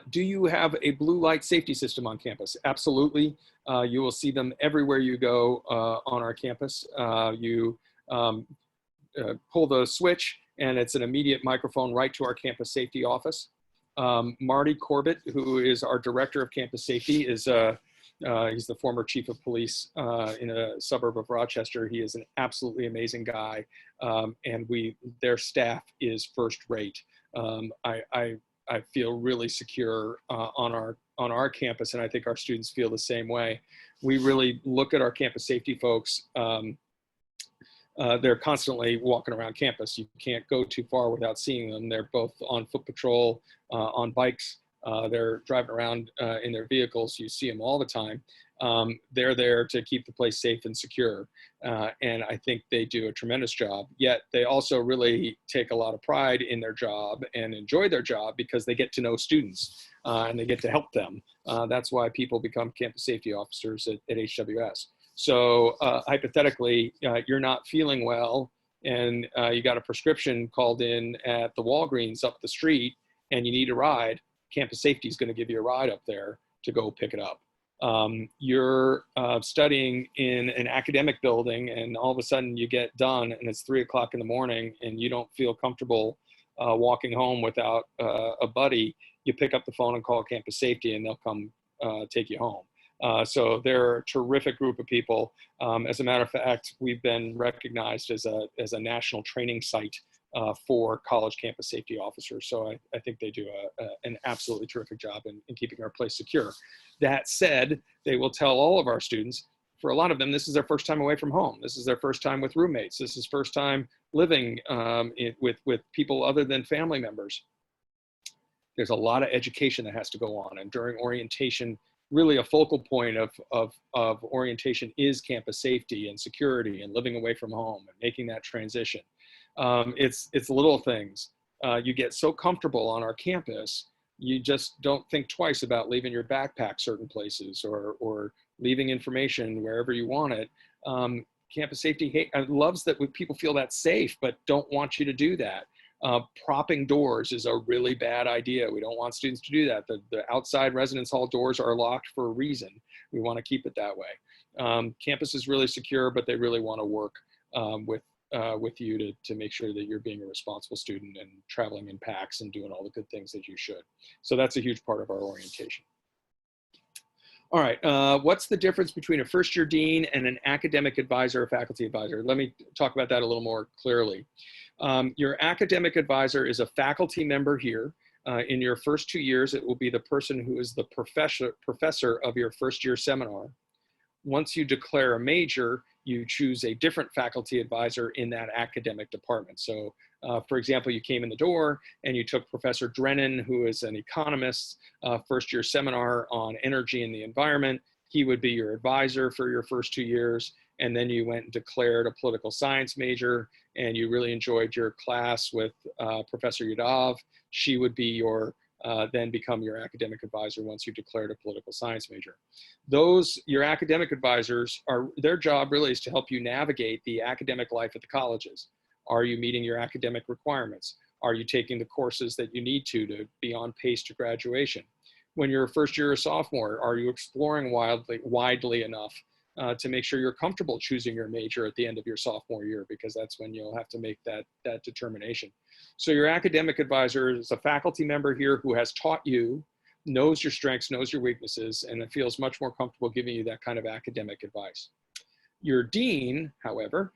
Do you have a blue light safety system on campus? Absolutely. You will see them everywhere you go on our campus. You pull the switch and it's an immediate microphone right to our campus safety office. Marty Corbett, who is our director of campus safety, he's the former chief of police in a suburb of Rochester. He is an absolutely amazing guy, and their staff is first rate. I feel really secure on our campus, and I think our students feel the same way. We really look at our campus safety folks. They're constantly walking around campus. You can't go too far without seeing them. They're both on foot patrol, on bikes. They're driving around in their vehicles. You see them all the time. They're there to keep the place safe and secure. And I think they do a tremendous job. Yet they also really take a lot of pride in their job and enjoy their job because they get to know students and they get to help them. That's why people become campus safety officers at HWS. So hypothetically, you're not feeling well and you got a prescription called in at the Walgreens up the street and you need a ride. Campus safety is going to give you a ride up there to go pick it up. You're studying in an academic building and all of a sudden you get done and it's 3 o'clock in the morning and you don't feel comfortable walking home without a buddy. You pick up the phone and call campus safety and they'll come take you home. So they're a terrific group of people. As a matter of fact, we've been recognized as a national training site for college campus safety officers. So I think they do an absolutely terrific job in keeping our place secure. That said, they will tell all of our students, for a lot of them, this is their first time away from home. This is their first time with roommates. This is first time living with people other than family members. There's a lot of education that has to go on. And during orientation, really a focal point of orientation is campus safety and security and living away from home and making that transition. It's little things. You get so comfortable on our campus, you just don't think twice about leaving your backpack certain places or leaving information wherever you want it. Campus safety loves that when people feel that safe, but don't want you to do that. Propping doors is a really bad idea. We don't want students to do that. The outside residence hall doors are locked for a reason. We want to keep it that way. Campus is really secure, but they really want to work with you to make sure that you're being a responsible student and traveling in packs and doing all the good things that you should. So that's a huge part of our orientation. All right, what's the difference between a first-year dean and an academic advisor or faculty advisor? Let me talk about that a little more clearly. Your academic advisor is a faculty member here. In your first 2 years, it will be the person who is the professor of your first-year seminar. Once you declare a major, you choose a different faculty advisor in that academic department. So for example, you came in the door and you took Professor Drennan, who is an economist, first year seminar on energy and the environment. He would be your advisor for your first 2 years. And then you went and declared a political science major and you really enjoyed your class with Professor Yadav. She would be your then become your academic advisor once you declared a political science major. Your academic advisors, their job really is to help you navigate the academic life at the colleges. Are you meeting your academic requirements? Are you taking the courses that you need to be on pace to graduation? When you're a first year or sophomore, are you exploring widely enough to make sure you're comfortable choosing your major at the end of your sophomore year, because that's when you'll have to make that determination. So your academic advisor is a faculty member here who has taught you, knows your strengths, knows your weaknesses, and it feels much more comfortable giving you that kind of academic advice. Your dean, however,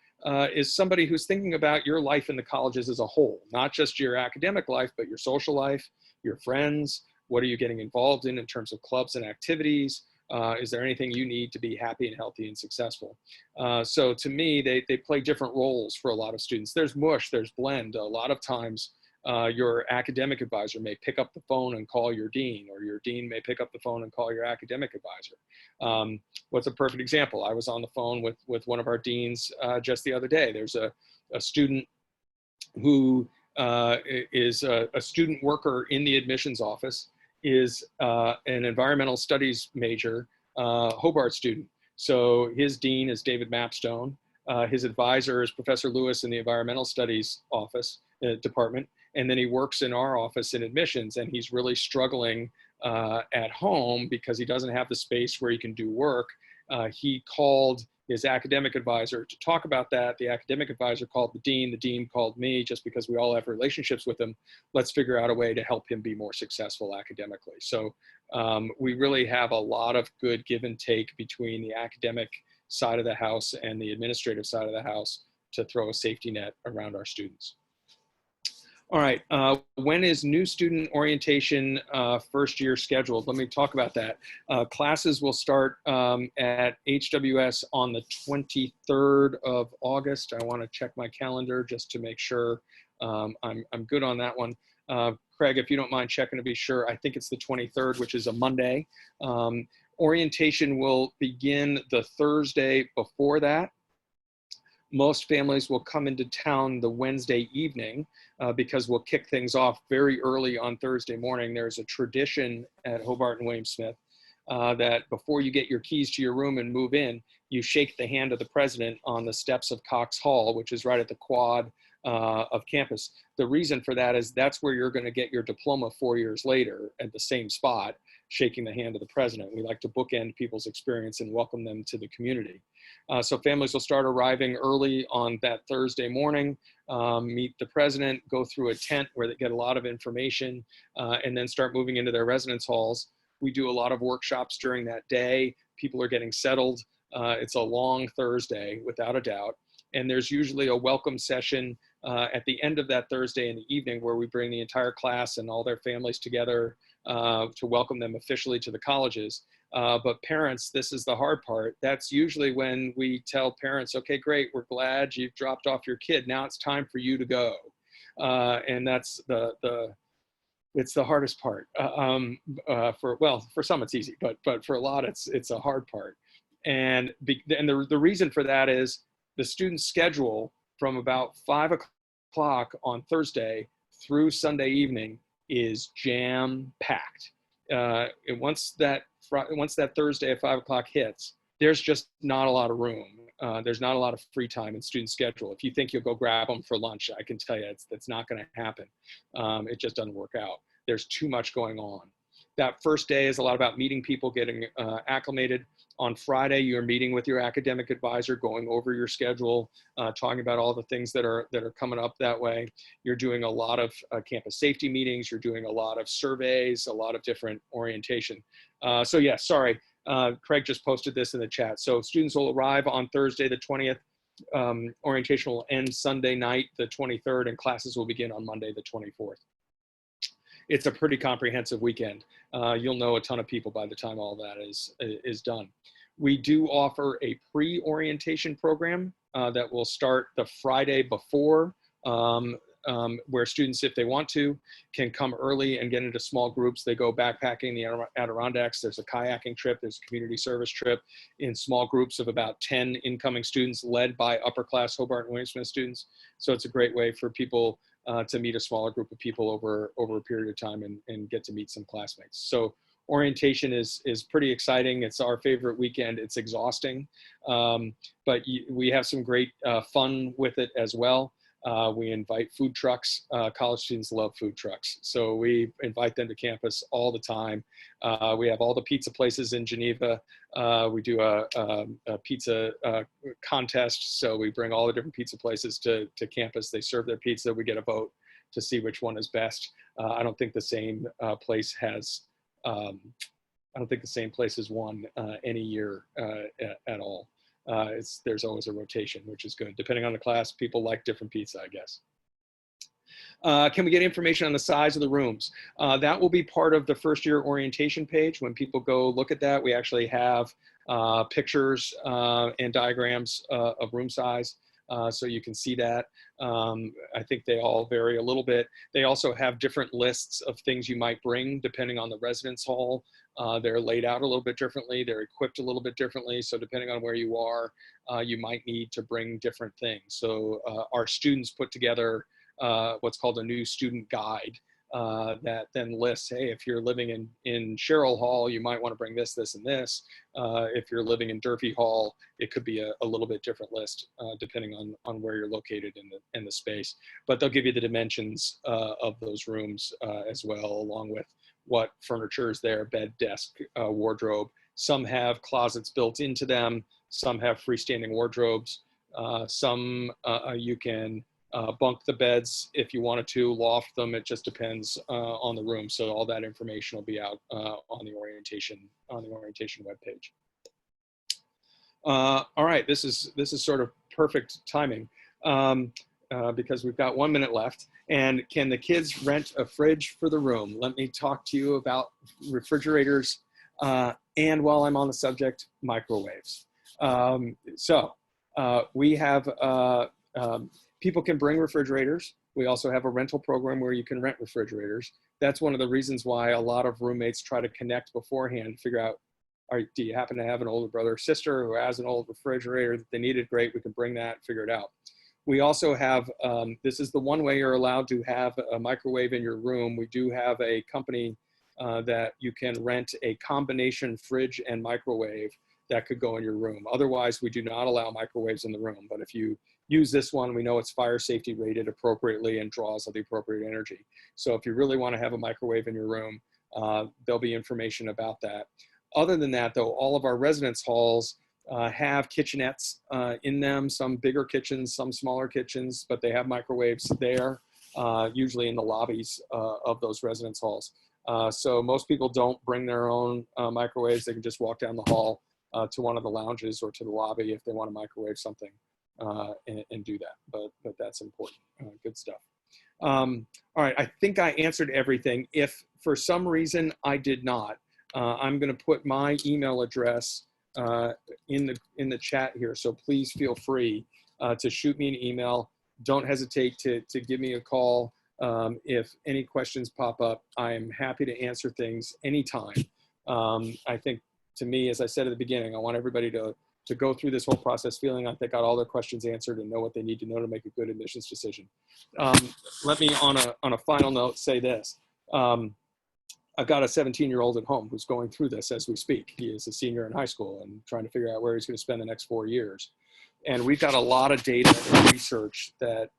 is somebody who's thinking about your life in the colleges as a whole, not just your academic life, but your social life, your friends. What are you getting involved in terms of clubs and activities? Is there anything you need to be happy and healthy and successful? So to me, they play different roles for a lot of students. There's mush, there's blend. A lot of times your academic advisor may pick up the phone and call your dean, or your dean may pick up the phone and call your academic advisor. What's a perfect example? I was on the phone with one of our deans just the other day. There's a student who is a student worker in the admissions office, is an environmental studies major, Hobart student. So his dean is David Mapstone. His advisor is Professor Lewis in the environmental studies office department. And then he works in our office in admissions, and he's really struggling at home because he doesn't have the space where he can do work. He called his academic advisor to talk about that. The academic advisor called the dean called me, just because we all have relationships with him. Let's figure out a way to help him be more successful academically. So we really have a lot of good give and take between the academic side of the house and the administrative side of the house to throw a safety net around our students. All right, when is new student orientation first year scheduled? Let me talk about that. Classes will start at HWS on the 23rd of August. I want to check my calendar just to make sure I'm good on that one. Craig, if you don't mind checking to be sure, I think it's the 23rd, which is a Monday. Orientation will begin the Thursday before that. Most families will come into town the Wednesday evening because we'll kick things off very early on Thursday morning. There's a tradition at Hobart and William Smith that before you get your keys to your room and move in, you shake the hand of the president on the steps of Cox Hall, which is right at the quad of campus. The reason for that is that's where you're going to get your diploma 4 years later at the same spot, shaking the hand of the president. We like to bookend people's experience and welcome them to the community. So families will start arriving early on that Thursday morning, meet the president, go through a tent where they get a lot of information, and then start moving into their residence halls. We do a lot of workshops during that day. people are getting settled. It's a long Thursday, without a doubt. And there's usually a welcome session at the end of that Thursday in the evening where we bring the entire class and all their families together to welcome them officially to the colleges. But parents, this is the hard part. That's usually when we tell parents, okay, great, we're glad you've dropped off your kid. Now it's time for you to go. And that's it's the hardest part. For some it's easy, but for a lot it's a hard part. And the reason for that is the student's schedule from about 5 o'clock on Thursday through Sunday evening is jam-packed. Once that Thursday at 5 o'clock hits, there's just not a lot of room. There's not a lot of free time in student schedule. If you think you'll go grab them for lunch, I can tell you that's not going to happen. It just doesn't work out. There's too much going on. That first day is a lot about meeting people, getting acclimated. On Friday, you're meeting with your academic advisor, going over your schedule, talking about all the things that are coming up that way. You're doing a lot of campus safety meetings. You're doing a lot of surveys, a lot of different orientation. So yeah, sorry, Craig just posted this in the chat. So students will arrive on Thursday, the 20th. Orientation will end Sunday night, the 23rd, and classes will begin on Monday, the 24th. It's a pretty comprehensive weekend. You'll know a ton of people by the time all that is done. We do offer a pre-orientation program that will start the Friday before, where students, if they want to, can come early and get into small groups. They go backpacking the Adirondacks. There's a kayaking trip. There's a community service trip in small groups of about 10 incoming students led by upper class Hobart and William Smith students. So it's a great way for people to meet a smaller group of people over a period of time and get to meet some classmates. So orientation is pretty exciting. It's our favorite weekend. It's exhausting, but we have some great fun with it as well. We invite food trucks. College students love food trucks. So we invite them to campus all the time. We have all the pizza places in Geneva. We do a pizza contest. So we bring all the different pizza places to campus. They serve their pizza. We get a vote to see which one is best. I don't think the same place has won any year at all. There's always a rotation, which is good. Depending on the class, people like different pizza, I guess. Can we get information on the size of the rooms? That will be part of the first year orientation page. When people go look at that, we actually have pictures and diagrams of room size. So you can see that. I think they all vary a little bit. They also have different lists of things you might bring depending on the residence hall. They're laid out a little bit differently. They're equipped a little bit differently. So depending on where you are, you might need to bring different things. So our students put together what's called a new student guide that then lists, hey, if you're living in Sherrill Hall, you might want to bring this, this, and this. If you're living in Durfee Hall, it could be a little bit different list depending on where you're located in the space. But they'll give you the dimensions of those rooms as well, along with what furniture is there, bed, desk, wardrobe. Some have closets built into them. Some have freestanding wardrobes. Some you can bunk the beds if you wanted to, loft them. It just depends on the room. So all that information will be out on the orientation webpage. All right, this is sort of perfect timing because we've got 1 minute left. And can the kids rent a fridge for the room? Let me talk to you about refrigerators and, while I'm on the subject, microwaves. We have people can bring refrigerators. We also have a rental program where you can rent refrigerators. That's one of the reasons why a lot of roommates try to connect beforehand, figure out, do you happen to have an older brother or sister who has an old refrigerator that they needed? Great, we can bring that, figure it out. We also have, this is the one way you're allowed to have a microwave in your room. We do have a company that you can rent a combination fridge and microwave that could go in your room. Otherwise, we do not allow microwaves in the room. But if you use this one, we know it's fire safety rated appropriately and draws the appropriate energy. So if you really want to have a microwave in your room, there'll be information about that. Other than that, though, all of our residence halls have kitchenettes in them, some bigger kitchens, some smaller kitchens, but they have microwaves there, usually in the lobbies of those residence halls. So most people don't bring their own microwaves. They can just walk down the hall to one of the lounges or to the lobby if they want to microwave something and do that. But that's important. Good stuff. All right, I think I answered everything. If for some reason I did not, I'm going to put my email address in the chat here. So please feel free to shoot me an email. Don't hesitate to give me a call. If any questions pop up, I am happy to answer things anytime. I think, to me, as I said at the beginning, I want everybody to go through this whole process feeling like they got all their questions answered and know what they need to know to make a good admissions decision. Let me, on a final note, say this. I've got a 17-year-old at home who's going through this as we speak. He is a senior in high school and trying to figure out where he's going to spend the next 4 years. And we've got a lot of data and research that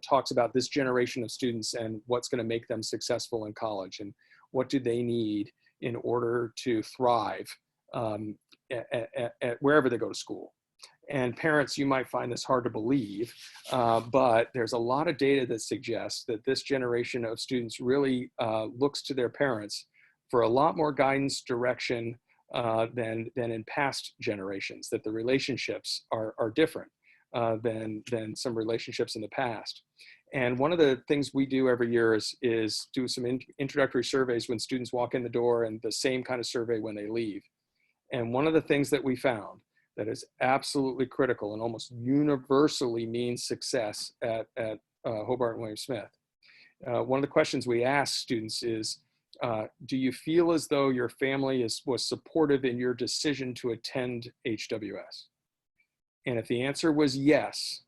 talks about this generation of students and what's going to make them successful in college and what do they need in order to thrive at wherever they go to school. And parents, you might find this hard to believe, but there's a lot of data that suggests that this generation of students really looks to their parents for a lot more guidance, direction than in past generations, that the relationships are different than some relationships in the past. And one of the things we do every year is do some introductory surveys when students walk in the door, and the same kind of survey when they leave. And one of the things that we found that is absolutely critical and almost universally means success at Hobart and William Smith. One of the questions we ask students is, do you feel as though your family was supportive in your decision to attend HWS? And if the answer was yes,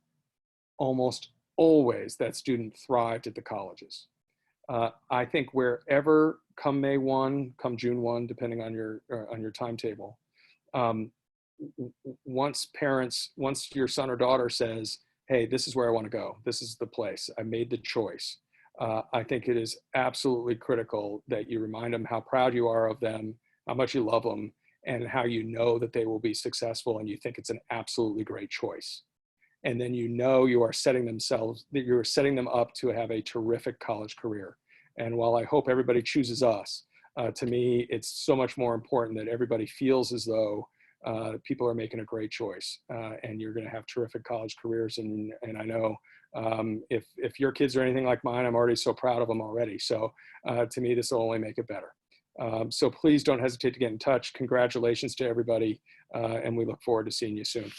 almost always that student thrived at the colleges. I think wherever, come May 1, come June 1, depending on your timetable, once your son or daughter says, hey, this is where I want to go, this is the place, I made the choice, I think it is absolutely critical that you remind them how proud you are of them, how much you love them, and how you know that they will be successful and you think it's an absolutely great choice. And then you are setting them up to have a terrific college career. And while I hope everybody chooses us, to me, it's so much more important that everybody feels as though people are making a great choice, and you're going to have terrific college careers. And I know if your kids are anything like mine, I'm already so proud of them already. So to me, this will only make it better. So please don't hesitate to get in touch. Congratulations to everybody, and we look forward to seeing you soon.